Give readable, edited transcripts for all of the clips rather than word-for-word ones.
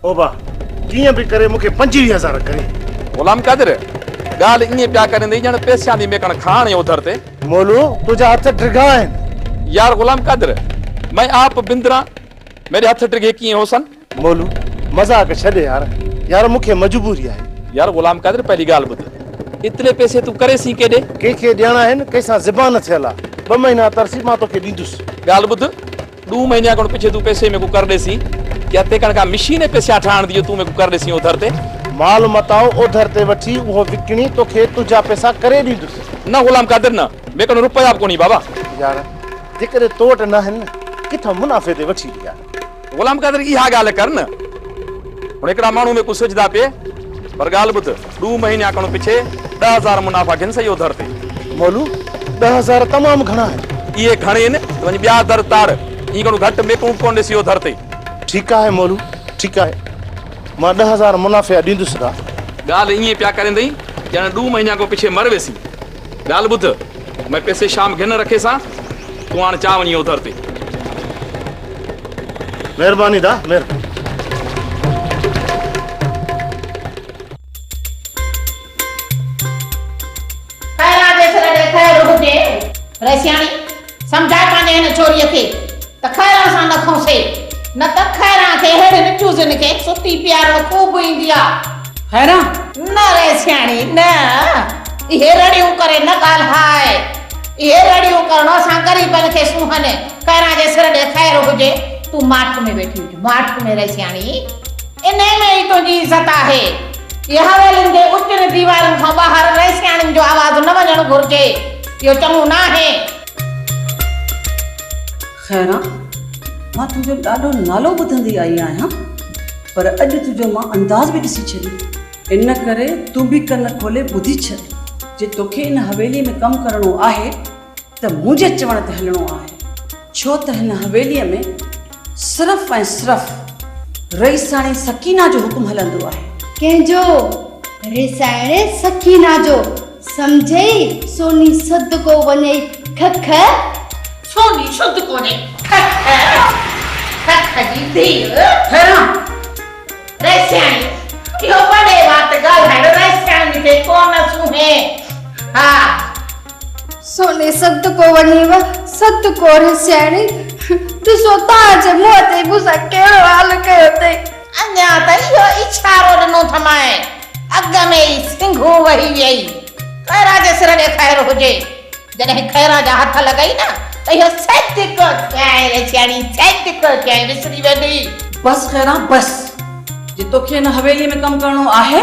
ओबा कीअं बि करे मूंखे 25,000 करे। गुलाम कादिर गाल इए प्या करें जण पैसा दी मेकण खान है उधर ते। मोलू तुझा हथ ड्रिगा आहिनि। यार गुलाम कादिर मैं आप बिंदरा मेरे हाथ ड्रिगे कीअं होसन। मोलू मजाक छॾे यार, यार मूंखे मजबूरी आहे। यार गुलाम कादिर पहली गाल ॿुध, इतने पैसे तू करे सी केॾे? कंहिंखे ॾियणा आहिनि, कंहिंसां ज़बान थियल आहे। 2 महीना तरसी मां तोखे ॾींदुसि। गाल ॿुध, 2 महीना खां पीछे तू पैसे में को कर देसी क्या ते कण का मशीन पैसा ठाण दियो तू में को कर देसी उधर ते। माल मताओ उधर ते वठी उहो विकणी तोखे तुझा पैसा करे ॾींदुसि। न गुलाम कादिर न मेकण रुपया कोनी बाबा। यार जेकॾहिं तो वटि न आहिनि किथां मुनाफ़े ते वठी ॾिया। गुलाम कादिर इहा ॻाल्हि कर न, हुन हिकिड़ा माण्हू में कुझु सोचदा पे पर ॻाल्हि ॿुध 2 महीना खां पीछे 10,000 मुनाफ़ा गिन सही उधर ते। मोलू 10,000 तमामु घणा आहिनि। इहे घणे आहिनि वञी ॿिया दर ताड़ ई घणो घटि मेकूं कोन ॾिसी उधर ते। ठीकु आहे मोलू ठीकु आहे, मां 10,000 मुनाफ़े ॾींदुसि। ॻाल्हि ईअं पिया करेंदई ॼण 2 महीना खां पीछे मर वेसी। ॻाल्हि ॿुध मैं पैसे शाम गिन रखे सां तूं हाणे चा वञी उधर ते। महिरबानी दा महिरबानी। रसियाणी समझाए पांजे हिन छोरीअ खे त खैरा सां न खौसे, न त खैरा खे हेड़े न चूज़न खे सुती प्यारो खूब ईंदी आ। खैरा न रसियाणी न, इहे रड़ियूं करे न ॻाल्हाए, इहे रड़ियूं करणो असां ग़रीबनि खे सुहन। खैरा जे सिर ॾे खैर हुजे, तूं माठ में वेठी हुज, माठ में रसियाणी, इन में ई तुंहिंजी इज़त आहे। इहे हवेलियुनि जे उचनि दीवारनि खां ॿाहिरि रसियाणियुनि जो आवाज़ न वञणु घुरिजे, यो चङो न आहे। खैरा मां तुंहिंजो ॾाढो नालो ॿुधंदी आई आहियां, पर अॼु तुंहिंजो मां अंदाज़ बि ॾिसी छॾी। इन करे तूं बि कन खोले ॿुधी छॾ। जे तोखे इन हवेलीअ में कमु करिणो आहे त मुंहिंजे चवण ते हलणो आहे, छो त हिन हवेलीअ में सिर्फ़ु ऐं सिर्फ़ु रईसाणी सकीना जो हुकुम हलंदो आहे। कंहिंजो? रईसाणी सकीना जो, समझे? सोनी सद को वने खख, सोनी शुद्ध कोने खख, खख जी धीअ। खैरा रसियाणी इहो वॾे बात ॻाल्हाइण रसियाणी खे कोन सुहे। हा सोनी सद को वनी व सद को रईसाणी। ॾिसो तव्हांजे मुंहं ते मूंसां कहिड़ो हाल कयो अथई। अञा त इहो इशारो ॾिनो थमाए, अॻ में ई सिंघू वही वई। खैरा जे सिर ॾे खैर हुजे, जॾहिं खैरा जा हथ लॻई न त इहो सदिक थियाए रसियाणी, सदिक थियाए विसरी वेंदी। बस खैरा बस, जे तोखे हिन हवेली में कमु करिणो आहे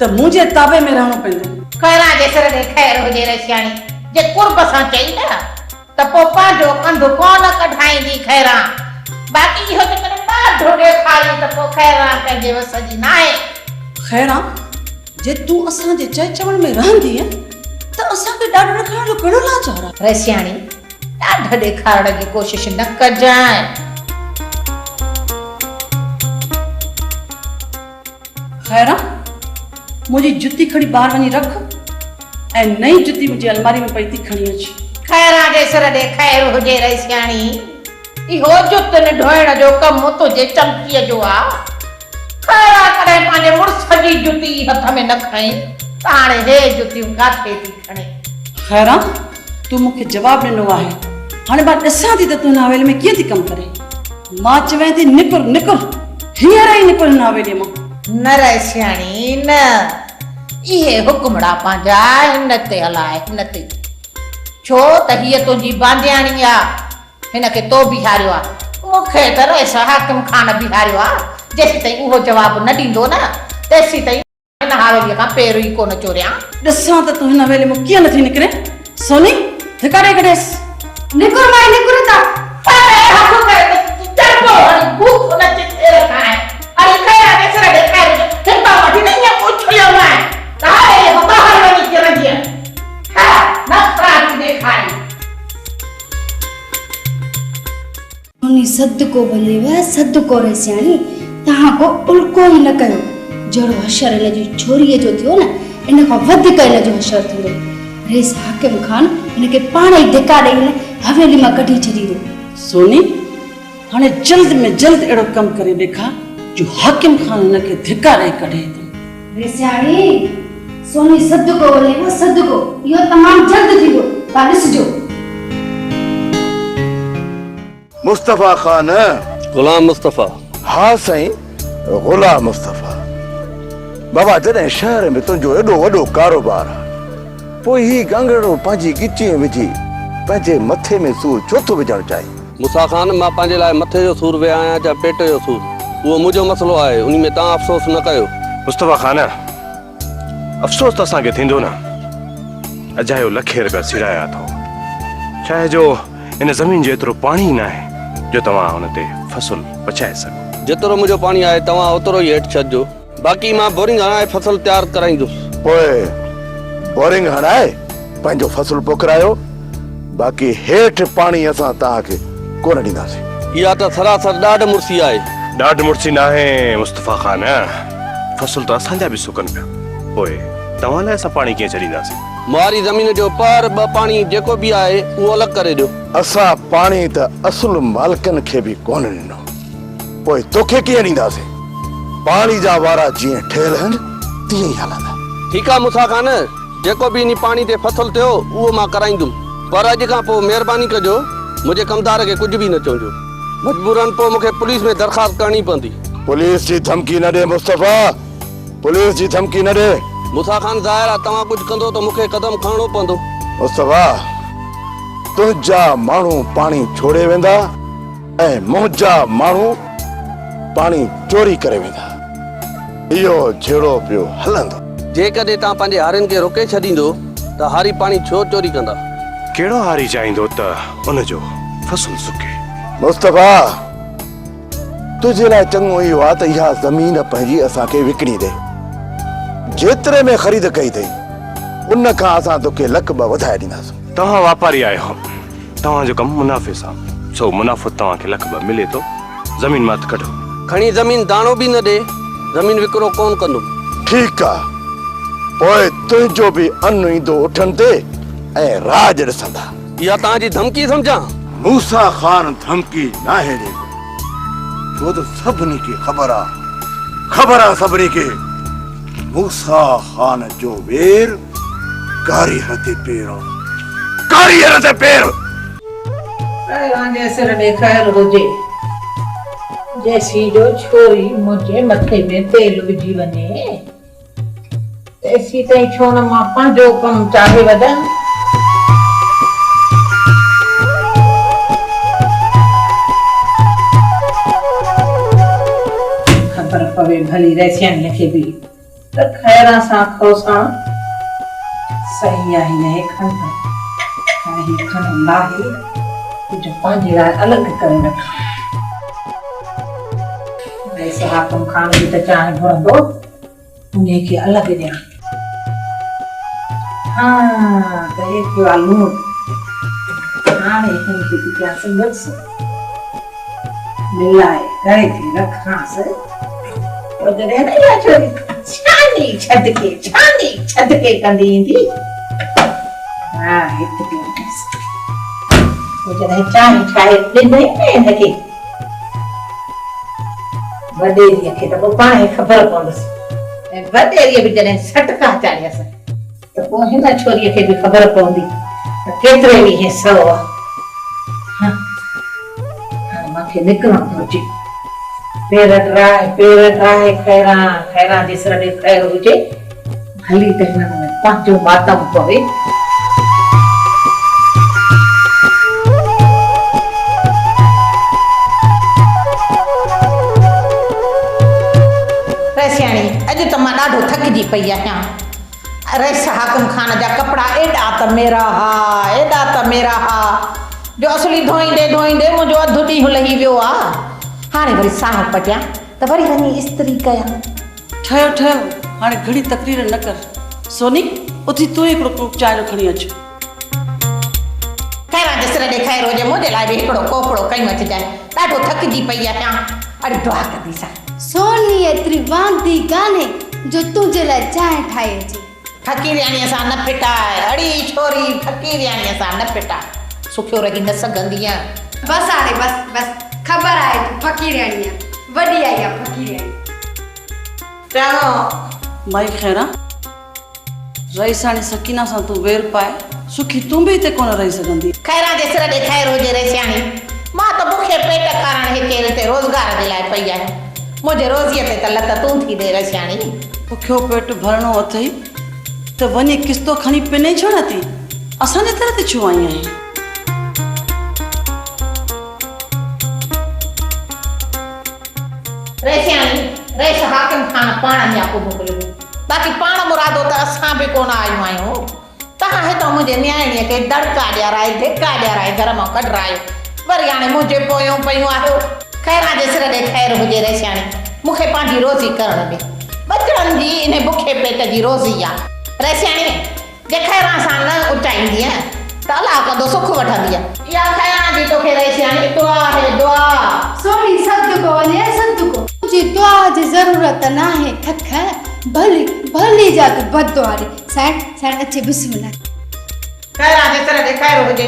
त मुंहिंजे ताबे में रहणो पवंदो। खैरा जे सिर ॾे खैर हुजे रसियाणी, जे कुर्ब सां चई न त पोइ पंहिंजो कंधु कोन कढाईंदी खैरा। बाक़ी इहो जेकॾहिं ॾाढो ॾेखारी त पोइ खैरा पंहिंजे वस जी न आहे। खैरा जे तूं असांजे चए चवण में रहंदी त असांखे ॾाढो ॾेखारण जो कहिड़ो लाचार आहे। रसियाणी ॾाढो ॾेखारण जी कोशिश न कजांइ। खैरा मुंहिंजी जुती खणी ॿाहिरि वञी रख ऐं नई जुती मुंहिंजी अलमारी में पई थी खणी अच। खैरा जे सिर ॾे खैर हुजे रसियाणी, इहो जुतनि ढोइण जो कमु तुंहिंजे चमकीअ जो आहे। खैरा कॾहिं पंहिंजे मुड़ुस जी जुती हथ में न खणी त हाणे हे जुतियूं काथे थी खणे। खैरा तूं मूंखे जवाबु ॾिनो आहे, हाणे मां ॾिसां थी त तूं हिन हवेली में कीअं थी कमु करे। मां चवां थी निकुर निकुर, हींअर ई निकुर हिन हवेलीअ मां। न रसियाणी न, इहे हुकुमड़ा पंहिंजा हिन ते हलाए, हिन ते। छो त हीअ तुंहिंजी बांदियाणी आहे, हिन खे तो बिहारियो आहे, मूंखे त रईस हाकिम खान बिहारियो आहे। जेसीं ताईं उहो जवाबु न ॾींदो न तेसीं ताईं हिन हवेलीअ खां पेर ई कोन चोरियां। ॾिसां त तूं हिन हवेली में कीअं नथी निकिरे। सोनी धिकारे कढेसि। निकुर मां निकुर ता। अरे हथु करे चढ़ो हरी भूख न चिते रखाए। अरे खैरा के सिर दे खैर हिंदा वठी नहीं है उछलियो मैं। तारे बाहर वनी के रही है। हां नफरत दिखाई। सोनी सद को वने व सद को रसियाणी, तहां को उल्को ही न कयो। जड़ो हशर इन जी छोरीअ जो थियो न, इन खां वधीक इन जो हशर थींदो। रेस हाकिम खान इनके पाण ई धिका ॾेई न हवेली मां कढी छॾींदो। सोनी हाणे जल्द में जल्द अहिड़ो कमु करे ॾेखार जो हाकिम खान हिनखे धिकारे कढे थो। वेस्याणी सोनी सद को बोलेव सद को इहो तमाम जल्द थींदो ता ॾिसजो। मुस्तफा खान गुलाम मुस्तफा। हाँ साईं, गुलाम मुस्तफा। बाबा जॾहिं शहर में तुंहिंजो एॾो वॾो कारोबार आहे, पोइ ही गंगड़ो पंहिंजी गिची विझी पंहिंजे मथे में सूर छो थो विझणु चाहे? मुसा खान, मां पंहिंजे लाइ मथे जो सूर विया आहियां या पेट जो सूर, उहो मुंहिंजो मसइलो आहे, उन में तव्हां अफ़सोस न कयो। मुस्तफा खान, अफ़सोस त असांखे थींदो न, अजायो लखे रुपया सिराया अथव, छाहे जो इन ज़मीन जो एतिरो पाणी न आहे जो तव्हां हुन ते फसल पचाए सघो। जेतिरो मुंहिंजो पाणी आहे तव्हां ओतिरो ई हेठि छॾिजो, बाक़ी मां बोरिंग हणाए फसल तयारु कराईंदुसि। पोइ बोरिंग हणाए पंहिंजो फसल पोखरायो, बाक़ी हेठि पाणी असां तव्हांखे कोन ॾींदासीं। इहा त सरासर ॾाढ मुर्सी आहे। ॾाढ मुर्सी न आहे मुस्तफा खान, फसल त असांजा बि सुकनि पिया, पोइ तव्हां लाइ असां पाणी कीअं छॾींदासीं? मुआरी ज़मीन जो पर ॿ पाणी जेको बि आहे उहो अलॻि करे ॾियो। असां पाणी त असुल मालिकनि खे बि कोन ॾिनो, पोइ तोखे कीअं ॾींदासीं? पाणी जा वारा जीअं ठहियल आहिनि तीअं ई हलंदा। ठीकु आहे मुसा खान, जेको बि इन पाणी ते फसल थियो उहो मां कराईंदुमि, पर अॼु खां पोइ महिरबानी कजो मुंहिंजे कमदार खे कुझु बि न चवंजो, मजबूरन पोइ मूंखे पुलिस में दरख़्वास्त करणी पवंदी। पुलिस जी धमकी न ॾे मुस्तफा, पुलिस जी धमकी न ॾे। मुसा खान, ज़ाहिर आहे तव्हां कुझु कंदो त मूंखे कदम खणणो पवंदो। मुस्तफा, तुंहिंजा माण्हू पाणी छोड़े वेंदा ऐं मुंहिंजा माण्हू पाणी चोरी करे वेंदा, इहो जहिड़ो पियो हलंदो। जेकॾहिं तव्हां पंहिंजे हारियुनि खे रोके छॾींदो त हारी पाणी छो चोरी कंदा? कहिड़ो हारी चाहींदो त उनजो फसल सुके? मुस्तफा, तुझे लाइ चङो इहो आहे त इहा ज़मीन पंहिंजी असांखे विकिणी ॾे। जेतिरे में ख़रीद कई अथई उन खां असां तोखे लख ॿ वधाए ॾींदासीं। तव्हां वापारी आहियो, तव्हांजो कमु मुनाफ़े सां, सो मुनाफ़ो तव्हांखे लख ॿ मिले थो, ज़मीन मां कढो। खणी ज़मीन दाणो बि न ॾे, ज़मीन विकिरो कोन कंदुमि। ठीकु आहे, पोइ तुंहिंजो बि अनु ईंदो उठनि ते ऐं राज ॾिसंदा। इहा तव्हांजी धमकी सम्झां? मूसा खान धमकी नाहे ॾींदो, छो त सभिनी खे ख़बर आहे सभिनी खे मूसा खान जो वेर कारीगर ते पेर आहे, कारीगर ते पेर। रांझे सिर ॾे ख़ैर हुजे, जैसी जो छोरी मुंहिंजे मथे में तेल विझी वञे, तेसी ताईं छो न मां पंहिंजो कमु चाहे वञा। ख़बर पवे भली रसियाणीअ खे बि त ख़ैर सां खोसां सही आहे न खंड ऐं ही खंड लाहे कुझु पंहिंजे लाइ अलॻि करे रखां। वैसे हाकिम खान बि त चाहे घुरंदो उन्हे खे अलॻि ॾियां। हाँ त हे पियो आहे लूणु, हाणे हिन खे बि कयां संगसि मिलाए करे थी रखांसि, पोइ जॾहिं न इहा छोरी छानी छद के कंदी ईंदी, हा हिते बि पोइ जॾहिं चांहि ठाहे ॾिनई न हिनखे वॾेरीअ खे त पोइ पाण ई ख़बर पवंदसि, ऐं वॾेरीअ बि जॾहिं सटका चाढ़ियसि त पोइ हिन छोरीअ खे बि ख़बर पवंदी त केतिरे ॾींहं सौ आहे। हाणे मूंखे निकिरणो घुरिजे, पेर ड्राए खैरां जे सिर ॾे खैर हुजे, हली त हिन में पंहिंजो मातम पवे। रसियाणी, अॼु त मां ॾाढो थकिजी पई आहियां। रस हाकिम खान जा कपिड़ा एॾा त मेरा हा जो असली धोईंदे मुंहिंजो अधु ॾींहुं लही वियो आहे। हाणे वरी साह पटियां त वरी वञी इस्त्री कयां। ठहियो हाणे घणी तकरीर न कर। सोनी, उथी तूं हिकिड़ो कोप चांहि जो खणी अच। खैरां जे सिर ॾे खैर हुजे, मुंहिंजे लाइ बि हिकिड़ो कोपड़ो कयूं अचिजांइ, ॾाढो थकिजी पई आहियां। अरे दुआ कंदीसां। सोनी एतिरी वांदी कान्हे जो तुंहिंजे लाइ चांहि ठाहे अचे। फकीरियाणीअ सां न फिटाए, अड़ी छोरी फकीरियाणीअ सां न फिटाए, सुखियो रही न सघंदी आहियां। बस हाणे बस ख़बर आहे तूं फकीरियाणी आहे, वॾी आई आहे फ़क़ीर चङो माई ख़ैरा रईसाणी सकीना सां तूं वेर पाए सुखी तूं बि हिते कोन रही सघंदी खैरा जे सिर ॾे खैर हुजे रसियाणी मां त बुखे पेट कारण हिते हिते रोज़गार जे लाइ पई आहियां मुंहिंजे रोज़ीअ ते त लत तूं थी ॾे रसियाणी बुखियो पेट भरणो अथई त वञी किस्तो खणी पिने छो न थी असांजे तरह ते छो आई आहीं रसियाणी रेस हाकिम खान पाण याकूब मोकिलियो बाक़ी पाण मुरादो त असां बि कोन आयूं आहियूं तव्हां हितां मुंहिंजे न्याणीअ खे दड़का ॾियाराए धिका ॾियाराए घर मां कढरायो वरी हाणे मुंहिंजे पोयों पयूं आहियो खैरा जे सिर ॾे खैर हुजे रसियाणी मूंखे पंहिंजी रोज़ी करण ॾे बचड़नि जी इन बुखे पेट जी रोज़ी आहे रसियाणी जे खैरा सां न उचाईंदीअ त अलाह कंदो सुख वठंदीअ इहा खैरा जी तोखे रसियाणी दुआ आहे दुआ सोनी सदको वञे सदको जी दुआ जी ज़रूरत न आहे खख भली भली जा तूं बददुआ ॾे साइण अचे बिस्मिल्लाह खैरा जे सिर ॾे खैर हुजे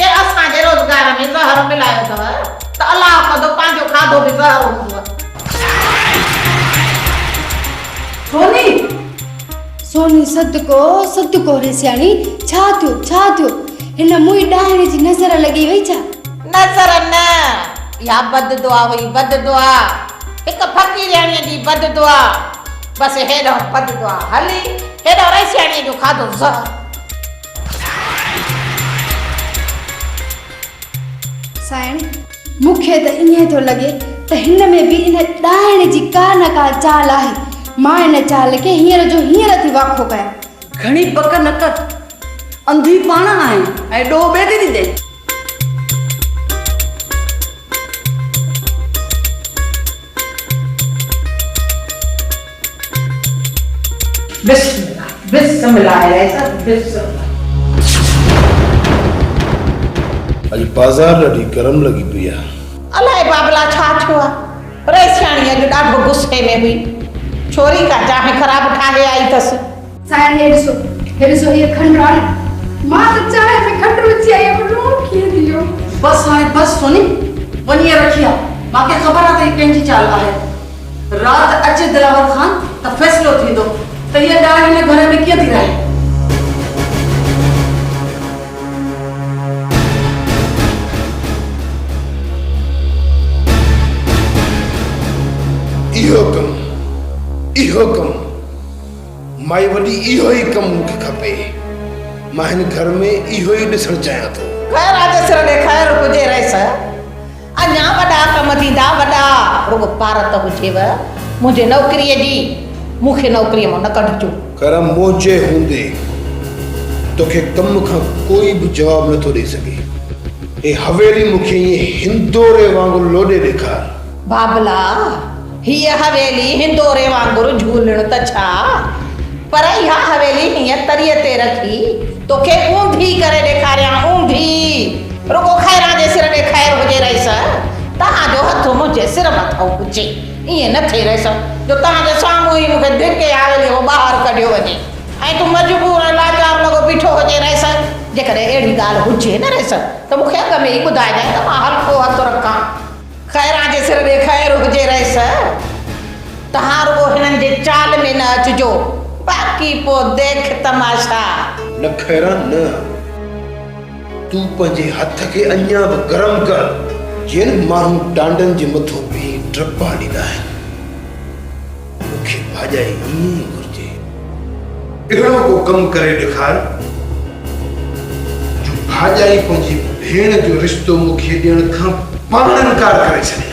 जे असांजे रोज़गार में ज़हर मिलायो अथव त अलाह कंदो पंहिंजो खाधो बि ज़हर हूंदो सोनी सदको रे सियाणी छा थियो हिन मुई ॾाहिणे जी नज़र लॻी वई छा नज़र न या बद दुआ हुई बद दुआ हिक फ़क़ीराणीअ जी बद दुआ बस हेॾो बद दुआ हली हेॾो रसियाणीअ जो खाधो ज़हर साइण मूंखे त ईअं थो लॻे त हिन में बि इन ॾाहिणे जी का न का चाल आहे मां इन चाल खे हींअर जो हींअर थी वाखो कयां घणी पक न कर अंधी पाण आहे ऐं ॾोह ॿिए खे थी ॾे बिस्मिल्लाह बिस्मिल्लाह अॼु बाज़ार ॾाढी गरम लॻी पई आहे अलाए बाबला छा थियो आहे रसियाणी अॼु ॾाढो गुस्से में हुई छोरी का चाहे ख़राब ठाहे आई अथसि साइण हे ॾिसो हीअ खंडु आहे न मां त चांहि में खंडु विझी आई आहियां लूणु कीअं थी वियो बस सोनी वञी रखी आहे मूंखे ख़बर आहे त हीअ कंहिंजी चाल आहे राति अचे दिलावर खान त फ़ैसिलो थींदो त हीअ ॻाल्हि हिन घर में कीअं थी रहे इहो कम माई वॾी इहो ई कमु मूंखे खपे मां हिन घर में इहो ई ॾिसणु चाहियां थो खैरा जे सिर ॾे खैर हुजे रहिस अञा वॾा कम थींदा वॾा रुॻो पारत हुजेव मुंहिंजे नौकरीअ जी मूंखे नौकरीअ मां न कढिजो कर मोजे हूंदे तोखे कम खां कोई बि जवाबु नथो ॾेई सघे हे हवेली मूंखे ईअं हिंदोरे वांगुरु लोॾे ॾेखार बाबला हीअ हवेली हिंदोरे वांगुरु झूलण त छा पर इहा हवेली हीअं तरीअ ते रखी तोखे ऊंधी करे ॾेखारियां ऊंधी रुॻो खैरा जे सिर ॾे खैर हुजे रहिस तव्हांजो हथ मुंहिंजे सिर मथां हुजे ईअं न थिए रहिस जो तव्हांजे साम्हूं ई मूंखे धिके हवेलीअ मां ॿाहिरि कढियो वञे ऐं तूं मजबूर ऐं लाचार लॻो बीठो हुजे रहिस जेकॾहिं अहिड़ी ॻाल्हि हुजे न रहिस त मूंखे अॻ में ई ॿुधाइजांइ त मां हल्को हथ रखां खैरा जे सिर ॾे खैर हुजे रहिस तव्हां रुॻो हिननि जे चाल में न अचिजो बाक़ी पोइ देख तमाशा न खैरा न तूं पंहिंजे हथ खे अञा बि गरम कर जिन माण्हू टांडनि जे मथां बीही ट्रपा ॾींदा आहिनि मूंखे भाॼाई ईअं ई घुरिजे अहिड़ो को कमु करे ॾेखार जो भाॼाई पंहिंजी भेण जो रिश्तो मूंखे ॾियण खां पाण इनकार करे छॾे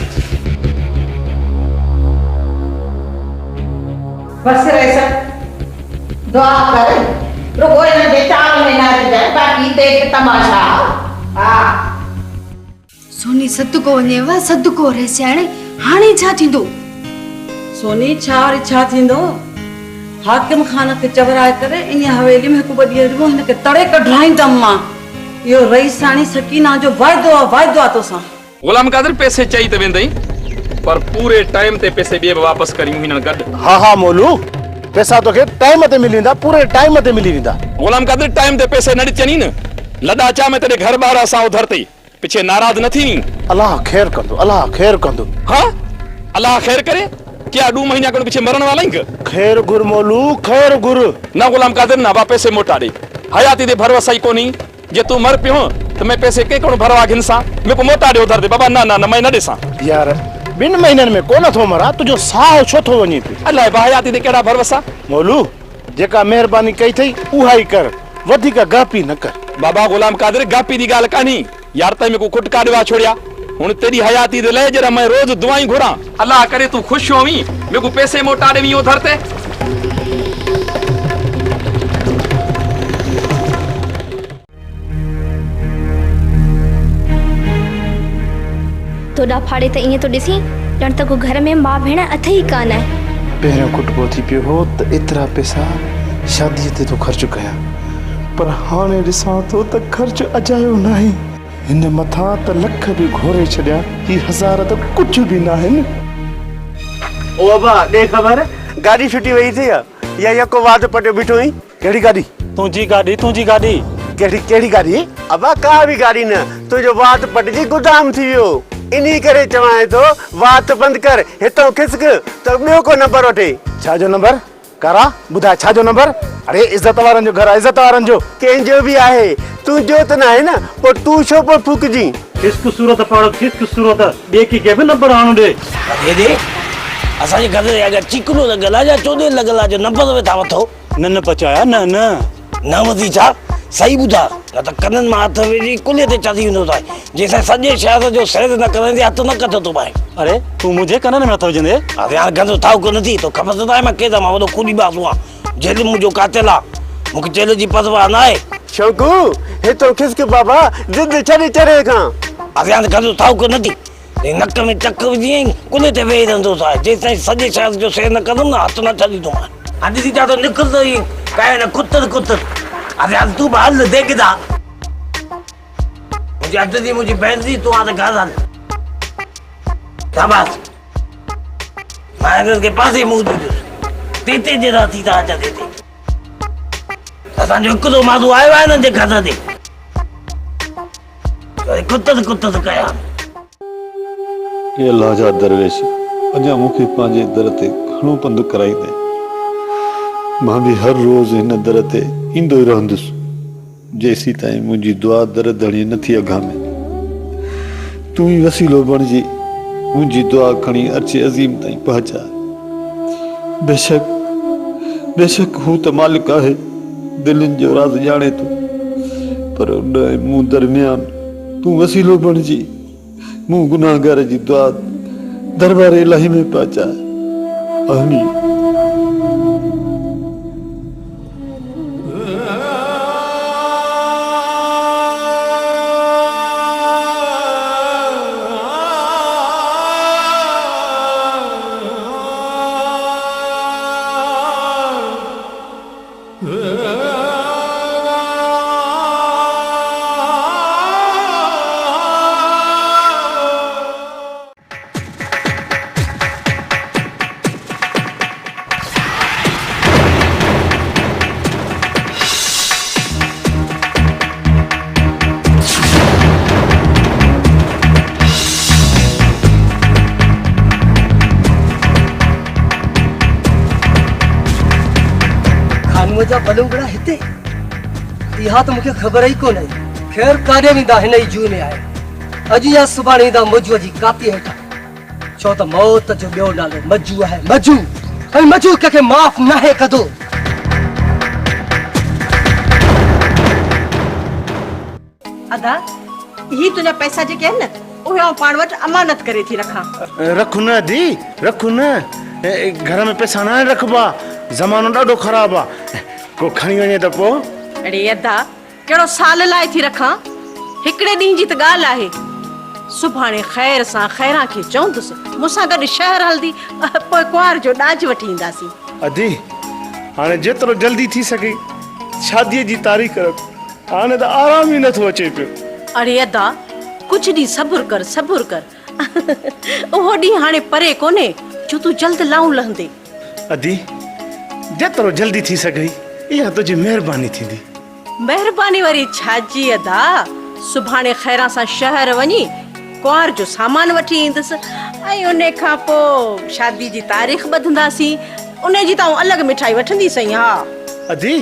बस रहिस दुआ कर रुॻो हिन जे चाल में न अचिजांइ बाक़ी देख तमाशा हा सोनी सदको वञेव सदको रे सियाणे हाणे छा थींदो सोनी छा वरी छा थींदो हाकिम खान खे चवराए करे इन हवेली में हिकु ॿ ॾींहं रुॻो हिनखे तड़े कढाईंदमि मां इहो रईसाणी सकीना जो वाइदो आहे तोसां गुलाम कादिर पैसे चई त वेंदई पर पूरे टाइम ते पैसे ॿिए बि वापसि करियूं हिननि गॾु हा मोलू पैसा तोखे टाइम ते मिली वेंदा पूरे टाइम ते मिली वेंदा गुलाम कादिर टाइम ते पैसे न ॾिचनी न लॾा चा में तेरे घर ॿार असां उधर तई पिछे नाराज़ न थी अल्लाह खैर कंदो हाँ अल्लाह खैर करे, क्या 2 महीना के पीछे मरण वाला ही खैर गुर मोलू, खैर गुर। ना गुलाम कादिर ना बा पैसे मोटा दे, हयाती दे भरवसा ही कोनी, जे तू मर पियो तो मैं पैसे के कोन भरवा घिनसा, मेरे को मोटा दे उधर दे बाबा। ना ना ना मैं न देसा यार 2 महीनन में कोन थो मरा, तुझो साह छो थो वनी थी। अल्लाह बा हयाती दे केड़ा भरवसा। मोलू जेका मेहरबानी कई थई उहा ही कर, वधिक गापी न कर। बाबा गुलाम कादिर गापी दी गाल कानी यार, तै मेरे को खुटका देवा छोड़िया। हुन तेरी हयाती दे ले जरा मैं रोज दुआई घुरा, अल्लाह करे तू खुश होवी, मेरे को पैसे मोटा देवी उधर ते। तोड़ा फाड़े तो इं तो ॾिसी ॼण त को घर में मां भेण अथई ही कान आहे। पहिरियों कुटबो थी पियो हो त एतिरा पैसा शादीअ ते तो ख़र्च कया, पर हाणे ॾिसां थो त ख़र्च अजायो नाहे। हिन मथां त लख बि घोरे छॾिया, ही हज़ार त कुझु बि न आहिनि। ओ बाबा दे खबर, गाड़ी छुटी वई थी या यको वाद पटियो बीठो ही। कहिड़ी गाॾी? तुंहिंजी गाड़ी, तुंहिंजी गाड़ी। कहिड़ी गाॾी? अबा का भी गाड़ी न, तुंहिंजो वाद पटिजी गुदाम थी वियो, इन्ही करे चवां थो वात बंदि कर, हितां खिसक त ॿियो को नंबर वठे। छा जो नंबर? कारा ॿुधाए छा जो नंबर? अरे इज़त वारनि जो घर आहे, इज़त वारनि जो। कंहिंजो बि आहे, तुंहिंजो त न आहे न, पोइ तूं छो पोइ फूकजी। किसको सूरत पाड़ो, किसको सूरत ॿिए के बि नंबर आणो ॾे। दे असांजे घर जे अगरि चिकनो लॻल आहे या चोॾे लॻल आहे जो नंबर वेठा वठो। न पचाया न न न वधी छा सही ॿुधा, न त कननि मां हथ विझी कुल्हे ते चढ़ी वेंदो आहे, जेसिताईं सॼे शहर जो सैर न करंदे हथ न कढो थो पाए। अरे तूं मुंहिंजे कननि में हथ विझंदे? अरे हाणे गंदो थाउ कोन थी तो ख़बर त आहे मां केॾा मां वॾो खूनी बाज़ू आहियां, जेल मुंहिंजो कातिल आहे, मूंखे जेल जी परवाह न आहे। शौकू हितां खिसक बाबा, ज़िद छॾे चढ़े खां। अरे हाणे गंदो थाउ कोन थी, नक में चक विझी कुल्हे ते वेही रहंदो आहे, जेसिताईं सॼे शहर जो सैर न कंदुमि न हथ न छॾींदो आहियां। हाणे ॾिसी तो निकिरंदो ई काए न कुतर। अरे हाल तू हल देखदा, मुझे हथ दी मुझे बहन दी, तू आने घर हल। शाबाश, मैं के पास ही मुंह दीदुस, तेते जरा थी ता आजा देते। असांजो हिकु दो माण्हू आयो आहे न जे घर ते, कुतर कया। ये अल्लाह जा दरवेश अञा मूंखे पंहिंजे दर ते घणो पंधु कराईंदे, मां बि हर रोज़ हिन दर ते ईंदो ई रहंदुसि, जेसीं ताईं मुंहिंजी दुआ दर दड़ी नथी अघा में। तूं ई वसीलो बणिजी मुंहिंजी दुआ खणी अर्चे अज़ीम ताईं पहुचा। बेशक हू त मालिक आहे, दिलनि जो राज़ ॼाणे थो, पर उन मूं दरमियान तूं वसीलो बणिजी मूं गुनाहगार जी दुआ दरबार इलाही में पहुचा। आमीन। मुझा बलूंगड़ा हिते इहा तो मुझे खबर ही को नहीं। खैर काॾे वेंदा हिन ई जून में आहे, अॼु या सुभाणे ईंदा मजूअ जी कापी हेठां, छो त मौत जो ॿियो नालो मजू आहे। मजू ऐं मजू कंहिंखे माफ़ नाहे कदो। अदा ही तुंहिंजा पैसा जेके आहिनि न, उहे आउं पाण वटि अमानत करे थी रखां। रखु न दी, रखु न, घर में पैसा न रखबा, ज़मानो ॾाढो ख़राब आहे, को खणी वञे त पोइ। अड़े अदा कहिड़ो साल लाइ थी रखां, हिकिड़े ॾींहं जी त ॻाल्हि आहे। सुभाणे ख़ैर सां खैरा खे चवंदुसि मूंसां गॾु शहर हलंदी, पोइ कुंवार जो ॾाज वठी ईंदासीं। अदी हाणे जेतिरो जल्दी थी सघे शादीअ जी तारीख़ रख, हाणे त आराम ई नथो अचे पियो। अड़े अदा कुझु ॾींहुं सब्र कर उहो ॾींहुं हाणे परे कोन्हे जो तूं जल्द लाऊं लहंदे। अदी जेतिरो जल्दी थी सघे इहा तुंहिंजी महिरबानी थींदी। महिरबानी वरी छाजी अदा, सुभाणे खैरा सां शहर वञी कुंवार जो सामान वठी ईंदसि, ऐं उन खां पोइ शादी जी तारीख़ ॿधंदासीं उन जी त अलॻि मिठाई वठंदी सही। हा अदी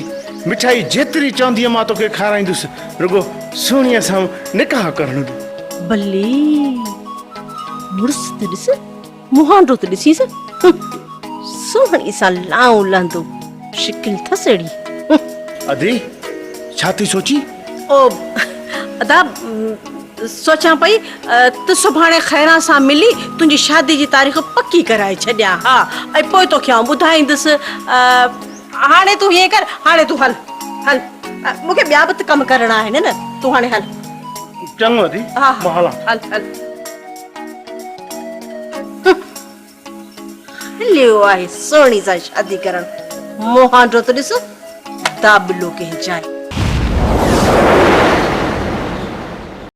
मिठाई जेतिरी चवंदी मां तोखे खाराईंदुसि, रुगो सुहिणीअ सां निकाह करणु ॾे। भली मुड़ुस त ॾिस मुहांडो त ॾिसीस सुहिणी सां लाऊं लहंदो शिकिल थसड़ी। अदी छा थी सोची? ओ अदा सोचां पई त सुभाणे खैरा सां मिली तुंहिंजी शादी जी तारीख़ पकी कराए छॾियां। हा ऐं पोइ तोखे आउं ॿुधाईंदुसि। हाणे तूं हीअं कर, हाणे तूं हल हल, मूंखे ॿिया बि त कम करणा आहिनि न, तूं हाणे हल। चङो अदी, हा मां हलां। हल हल हलियो आहे सुहिणी सां शादी करण। मुहांडो त ॾिस दाबलो कंहिं जाइ।